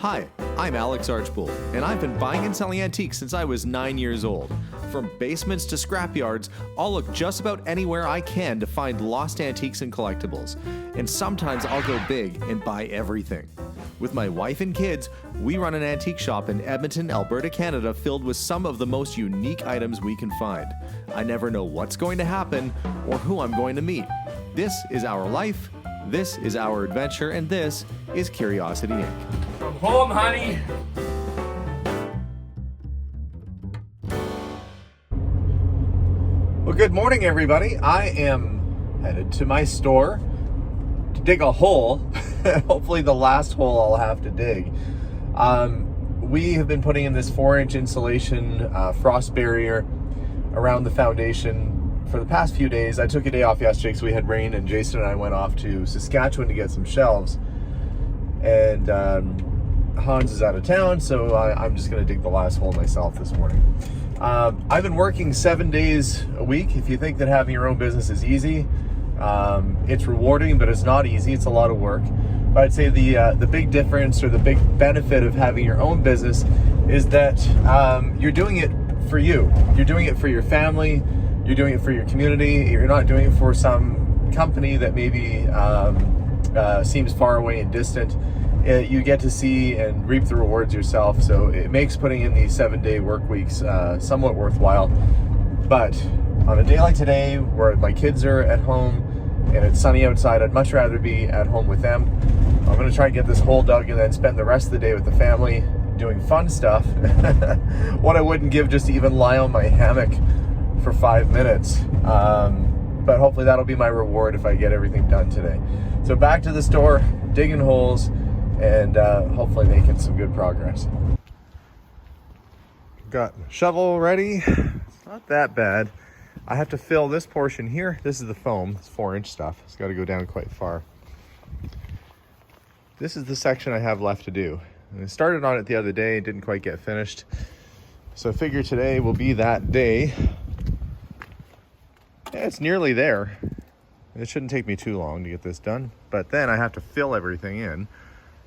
Hi, I'm Alex Archbold, and I've been buying and selling antiques since I was 9 years old. From basements to scrapyards, I'll look just about anywhere I can to find lost antiques and collectibles. And sometimes I'll go big and buy everything. With my wife and kids, we run an antique shop in Edmonton, Alberta, Canada, filled with some of the most unique items we can find. I never know what's going to happen or who I'm going to meet. This is our life, this is our adventure, and this is Curiosity Inc. From home, honey. Well, good morning, everybody. I am headed to my store to dig a hole. Hopefully the last hole I'll have to dig. We have been putting in this 4-inch insulation frost barrier around the foundation for the past few days. I took a day off yesterday because we had rain, and Jason and I went off to Saskatchewan to get some shelves. And Hans is out of town, so I'm just going to dig the last hole myself this morning. I've been working 7 days a week. If you think that having your own business is easy, it's rewarding, but it's not easy. It's a lot of work. But I'd say the big difference, or the big benefit of having your own business, is that you're doing it for you. You're doing it for your family. You're doing it for your community. You're not doing it for some company that maybe seems far away and distant. You get to see and reap the rewards yourself. So it makes putting in these 7-day work weeks somewhat worthwhile. But on a day like today, where my kids are at home and it's sunny outside, I'd much rather be at home with them. I'm going to try and get this hole dug and then spend the rest of the day with the family doing fun stuff. What I wouldn't give just to even lie on my hammock for 5 minutes. But hopefully that'll be my reward if I get everything done today. So back to the store, digging holes, and hopefully making some good progress. Got shovel ready. It's not that bad. I have to fill this portion here. This is the foam. It's 4-inch stuff. It's got to go down quite far. This is the section I have left to do. And I started on it the other day and didn't quite get finished. So I figure today will be that day. Yeah, it's nearly there. It shouldn't take me too long to get this done. But then I have to fill everything in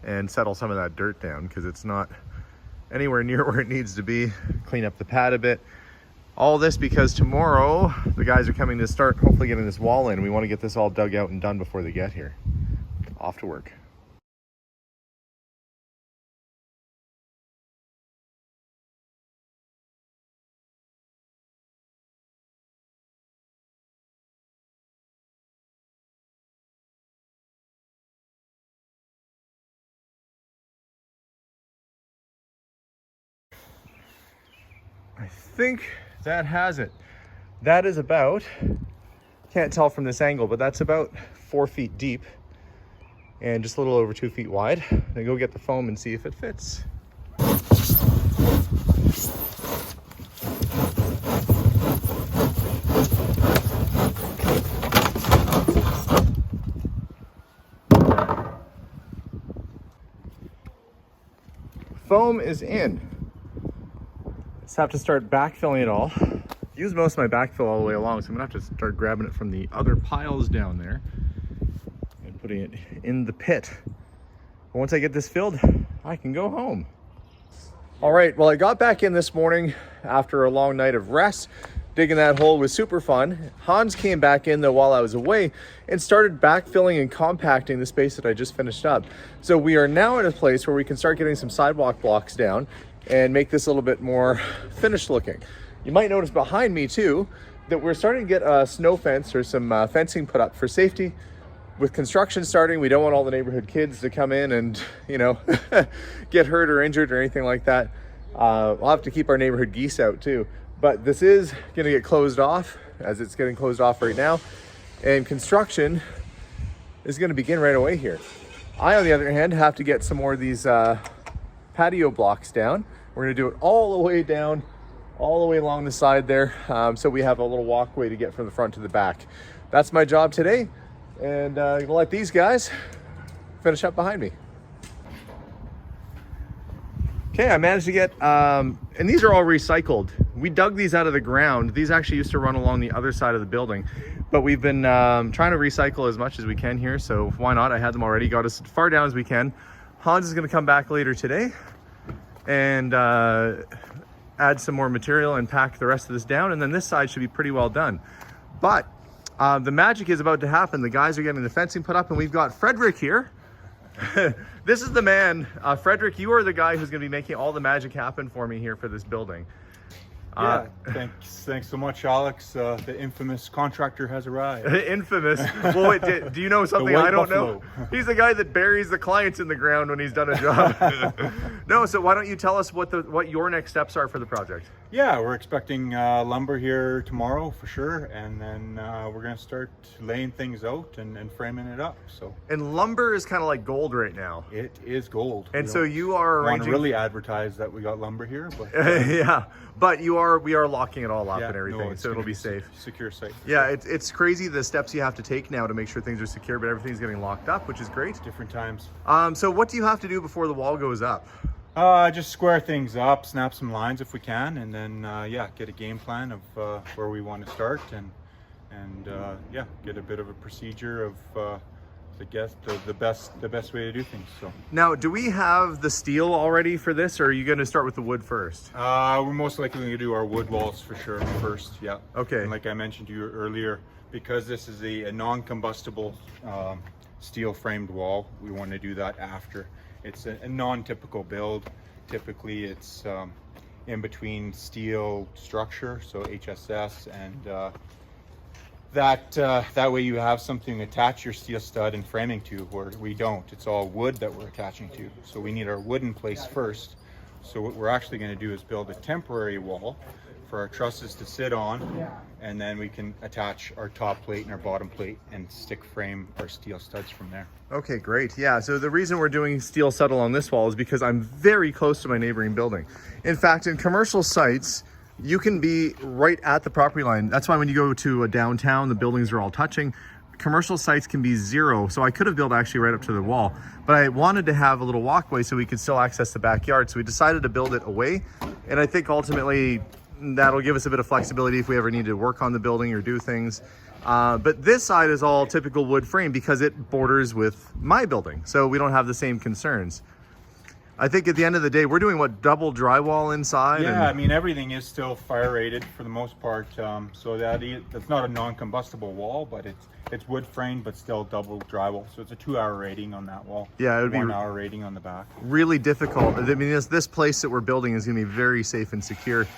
and settle some of that dirt down because it's not anywhere near where it needs to be. Clean up the pad a bit. All this because tomorrow the guys are coming to start hopefully getting this wall in. We want to get this all dug out and done before they get here. Off to work. I think that has it. That is about, can't tell from this angle, but that's about 4 feet deep and just a little over 2 feet wide. Then go get the foam and see if it fits. Foam is in. Just have to start backfilling it all. Use most of my backfill all the way along, so I'm gonna have to start grabbing it from the other piles down there and putting it in the pit. But once I get this filled, I can go home. All right, well, I got back in this morning after a long night of rest. Digging that hole was super fun. Hans came back in though while I was away and started backfilling and compacting the space that I just finished up. So we are now at a place where we can start getting some sidewalk blocks down and make this a little bit more finished looking. You might notice behind me too that we're starting to get a snow fence or some fencing put up for safety. With construction starting, we don't want all the neighborhood kids to come in and, you know, get hurt or injured or anything like that. We'll have to keep our neighborhood geese out too. But this is gonna get closed off, as it's getting closed off right now. And construction is gonna begin right away here. I, on the other hand, have to get some more of these patio blocks down. We're gonna do it all the way down, all the way along the side there, so we have a little walkway to get from the front to the back. That's my job today, and I'm gonna let these guys finish up behind me. Okay, I managed to get, and these are all recycled. We dug these out of the ground. These actually used to run along the other side of the building, but we've been trying to recycle as much as we can here, so why not? I had them already, got as far down as we can. Hans is going to come back later today and add some more material and pack the rest of this down, and then this side should be pretty well done. But the magic is about to happen. The guys are getting the fencing put up, and we've got Frederick here. This is the man. Frederick, you are the guy who's going to be making all the magic happen for me here for this building. Yeah, thanks so much, Alex. The infamous contractor has arrived. Infamous. Well, wait, do you know something I don't know? He's the guy that buries the clients in the ground when he's done a job. No, so why don't you tell us what your next steps are for the project? Yeah, we're expecting lumber here tomorrow for sure, and then we're going to start laying things out and framing it up. So. And lumber is kind of like gold right now. It is gold. And so you are arranging... want to really advertise that we got lumber here, but yeah, but we are locking it all up and everything, so it'll be safe. Secure site. Yeah, it's crazy the steps you have to take now to make sure things are secure, but everything's getting locked up, which is great. Different times. So what do you have to do before the wall goes up? Just square things up, snap some lines if we can, and then yeah, get a game plan of where we want to start, and yeah, get a bit of a procedure of the best way to do things. So now, do we have the steel already for this, or are you going to start with the wood first? We're most likely going to do our wood walls for sure first. Yeah. Okay. And like I mentioned to you earlier, because this is a non-combustible steel framed wall, we want to do that after. It's a non-typical build. Typically, it's in between steel structure, so HSS, and that way you have something to attach your steel stud and framing to, where we don't. It's all wood that we're attaching to. So we need our wood in place first. So what we're actually going to do is build a temporary wall for our trusses to sit on, and then we can attach our top plate and our bottom plate and stick frame our steel studs from there. Okay, great. Yeah, so the reason we're doing steel settle on this wall is because I'm very close to my neighboring building. In fact, in commercial sites, you can be right at the property line. That's why when you go to a downtown, the buildings are all touching. Commercial sites can be zero. So I could have built actually right up to the wall, but I wanted to have a little walkway so we could still access the backyard. So we decided to build it away. And I think ultimately that'll give us a bit of flexibility if we ever need to work on the building or do things. But this side is all typical wood frame because it borders with my building. So we don't have the same concerns. I think at the end of the day, we're doing what, double drywall inside? Yeah, I mean, everything is still fire rated for the most part. So that's not a non-combustible wall, but it's wood framed, but still double drywall. So it's a 2-hour rating on that wall. Yeah, it would be 1-hour rating on the back. Really difficult. I mean, this place that we're building is going to be very safe and secure.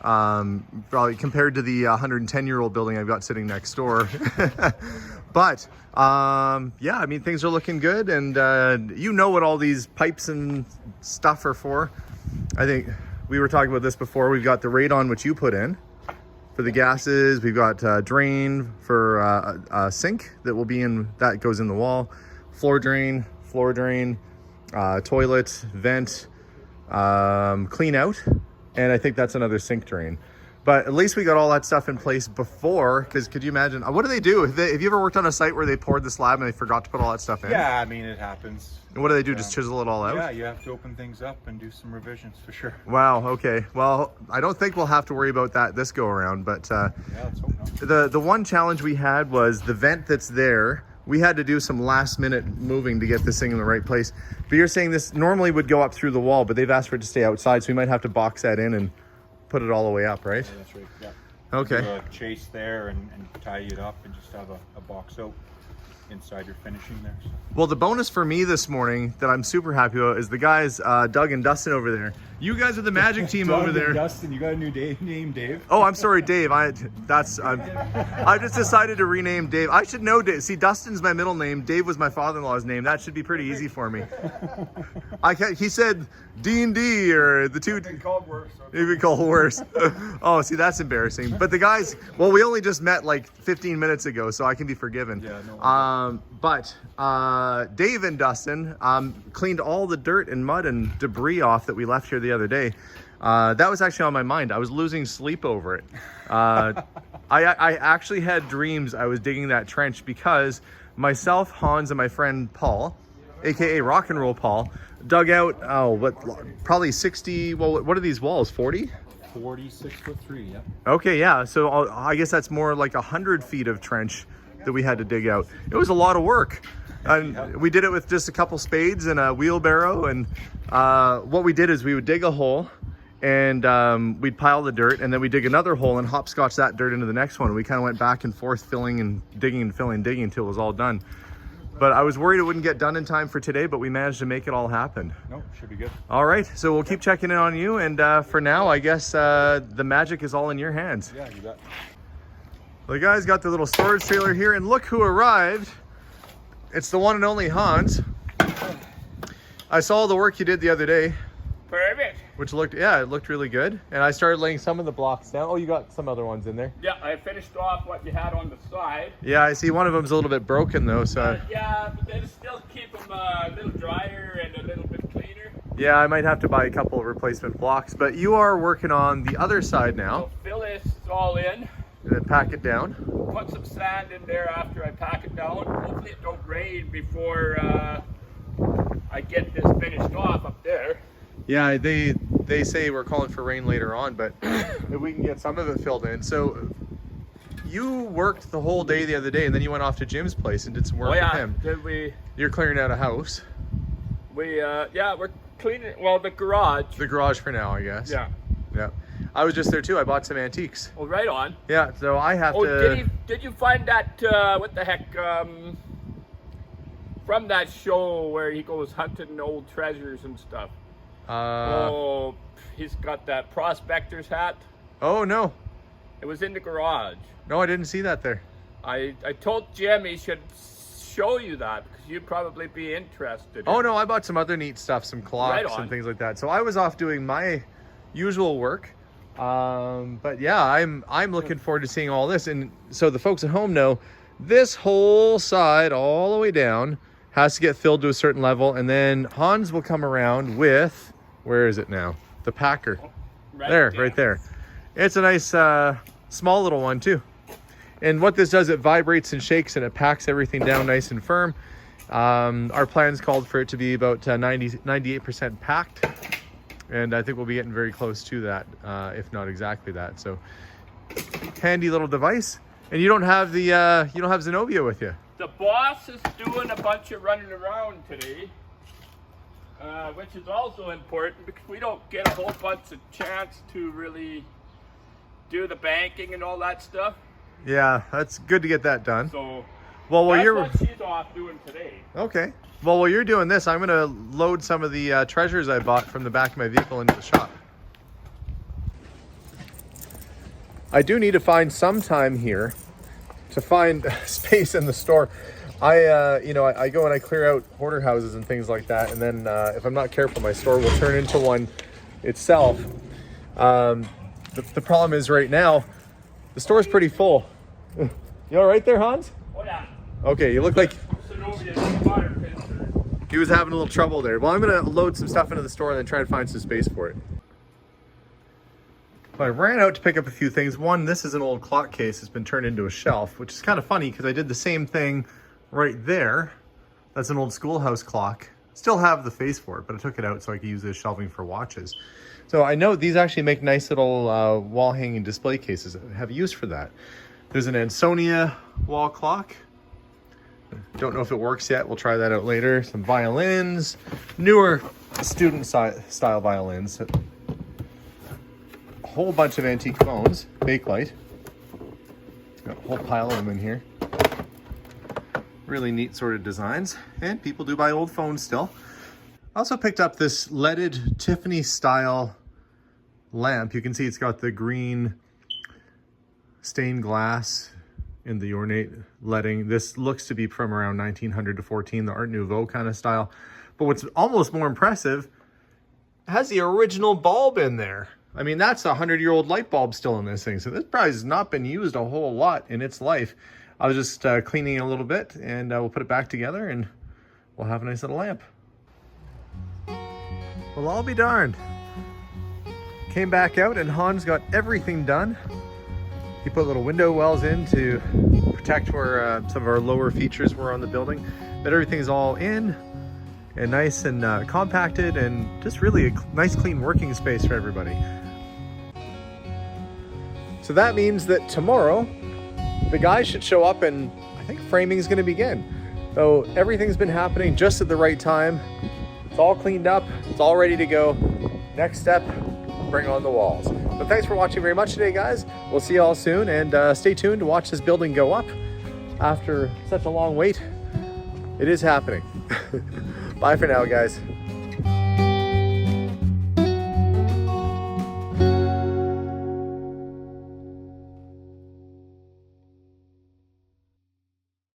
Probably compared to the 110-year-old building I've got sitting next door. But yeah, I mean, things are looking good, and you know what all these pipes and stuff are for. I think we were talking about this before. We've got the radon, which you put in for the gases. We've got drain for a sink that will be in, that goes in the wall, floor drain, toilet, vent, clean out. And I think that's another sink drain. But at least we got all that stuff in place before, because could you imagine, what do they do? Have you ever worked on a site where they poured the slab and they forgot to put all that stuff in? Yeah, I mean, it happens. And what do they do, just chisel it all out? Yeah, you have to open things up and do some revisions for sure. Wow, okay. Well, I don't think we'll have to worry about that this go around, but yeah, let's hope not. The one challenge we had was the vent that's there. We had to do some last minute moving to get this thing in the right place. But you're saying this normally would go up through the wall, but they've asked for it to stay outside, so we might have to box that in and put it all the way up, right? Yeah, that's right, yeah. Okay. Do a chase there and tie it up and just have a box out inside your finishing there. So. Well, the bonus for me this morning that I'm super happy about is the guys, Doug and Dustin over there. You guys are the magic team over there. Dustin, you got a new name, Dave. Oh, I'm sorry, Dave. I just decided to rename Dave. I should know Dave. See, Dustin's my middle name. Dave was my father-in-law's name. That should be pretty easy for me. He said D&D or the two. You've been called worse. You've been called worse. Oh, see, that's embarrassing. But the guys, well, we only just met like 15 minutes ago, so I can be forgiven. Yeah, no. But Dave and Dustin cleaned all the dirt and mud and debris off that we left here the other day. That was actually on my mind. I was losing sleep over it. I actually had dreams I was digging that trench because myself, Hans, and my friend Paul, aka Rock and Roll Paul, dug out, probably 60, well, what are these walls, 40? 46'3", yeah. Okay, yeah, so I guess that's more like 100 feet of trench that we had to dig out. It was a lot of work. And we did it with just a couple spades and a wheelbarrow. And what we did is we would dig a hole and we'd pile the dirt, and then we dig another hole and hopscotch that dirt into the next one. We kind of went back and forth, filling and digging and filling and digging until it was all done. But I was worried it wouldn't get done in time for today, but we managed to make it all happen. No, should be good. All right, so we'll keep checking in on you. And for now, I guess the magic is all in your hands. Yeah, you bet. The guys got the little storage trailer here, and look who arrived. It's the one and only Hans. I saw the work you did the other day. Perfect. Which looked, yeah, it looked really good. And I started laying some of the blocks down. Oh, you got some other ones in there? Yeah, I finished off what you had on the side. Yeah, I see one of them's a little bit broken though, so. Yeah, but they still keep them a little drier and a little bit cleaner. Yeah, I might have to buy a couple of replacement blocks, but you are working on the other side now. So fill this all in. And then pack it down. Put some sand in there after I pack it down. Hopefully it don't rain before I get this finished off up there. Yeah, they say we're calling for rain later on, but if we can get some of it filled in. So you worked the whole day the other day, and then you went off to Jim's place and did some work with him. Did we? You're clearing out a house. Yeah, we're cleaning. Well, the garage. The garage for now, I guess. Yeah. Yeah. I was just there too. I bought some antiques. Oh, right on. Yeah, so I have to. Did you find that? What the heck? From that show where he goes hunting old treasures and stuff. Oh, he's got that prospector's hat. Oh no. It was in the garage. No, I didn't see that there. I told Jim he should show you that because you'd probably be interested. Oh no, I bought some other neat stuff, some clocks and things like that. So I was off doing my usual work. But yeah, I'm looking forward to seeing all this. And so the folks at home know this whole side all the way down has to get filled to a certain level, and then Hans will come around with, where is it now? The packer. Right there. It's a nice small little one too. And what this does, it vibrates and shakes and it packs everything down nice and firm. Our plans called for it to be about 98% packed. And I think we'll be getting very close to that, if not exactly that. So handy little device. And you don't have the you don't have Zenobia with you. The boss is doing a bunch of running around today, which is also important because we don't get a whole bunch of chance to really do the banking and all that stuff. Yeah, that's good to get that done. So well, that's you're what she's off doing today. Okay. Well, while you're doing this, I'm going to load some of the treasures I bought from the back of my vehicle into the shop. I do need to find some time here to find space in the store. I go and I clear out hoarder houses and things like that, and then if I'm not careful, my store will turn into one itself. The problem is right now, the store's pretty full. You all right there, Hans? Oh yeah. Okay, you look like he was having a little trouble there. Well, I'm gonna load some stuff into the store and then try and find some space for it. I ran out to pick up a few things. One, this is an old clock case that's been turned into a shelf, which is kind of funny because I did the same thing right there. That's an old schoolhouse clock. Still have the face for it, but I took it out so I could use it as shelving for watches. So I know these actually make nice little wall hanging display cases that have use for that. There's an Ansonia wall clock. Don't know if it works yet. We'll try that out later. Some violins, newer student style violins. A whole bunch of antique phones, Bakelite. Got a whole pile of them in here. Really neat sort of designs. And people do buy old phones still. I also picked up this leaded Tiffany style lamp. You can see it's got the green stained glass in the ornate leading. This looks to be from around 1900 to 14, the Art Nouveau kind of style. But what's almost more impressive, it has the original bulb in there. I mean, that's a 100-year-old light bulb still in this thing. So this probably has not been used a whole lot in its life. I was just cleaning it a little bit, and we'll put it back together and we'll have a nice little lamp. Well, I'll be darned. Came back out and Hans got everything done. He put little window wells in to protect where some of our lower features were on the building. But everything's all in and nice and compacted, and just really a nice clean working space for everybody. So that means that tomorrow the guys should show up, and I I think framing is going to begin. So everything's been happening just at the right time. It's all cleaned up. It's all ready to go. Next step, bring on the walls. But thanks for watching very much today, guys. We'll see you all soon, and stay tuned to watch this building go up after such a long wait. It is happening. Bye for now, guys.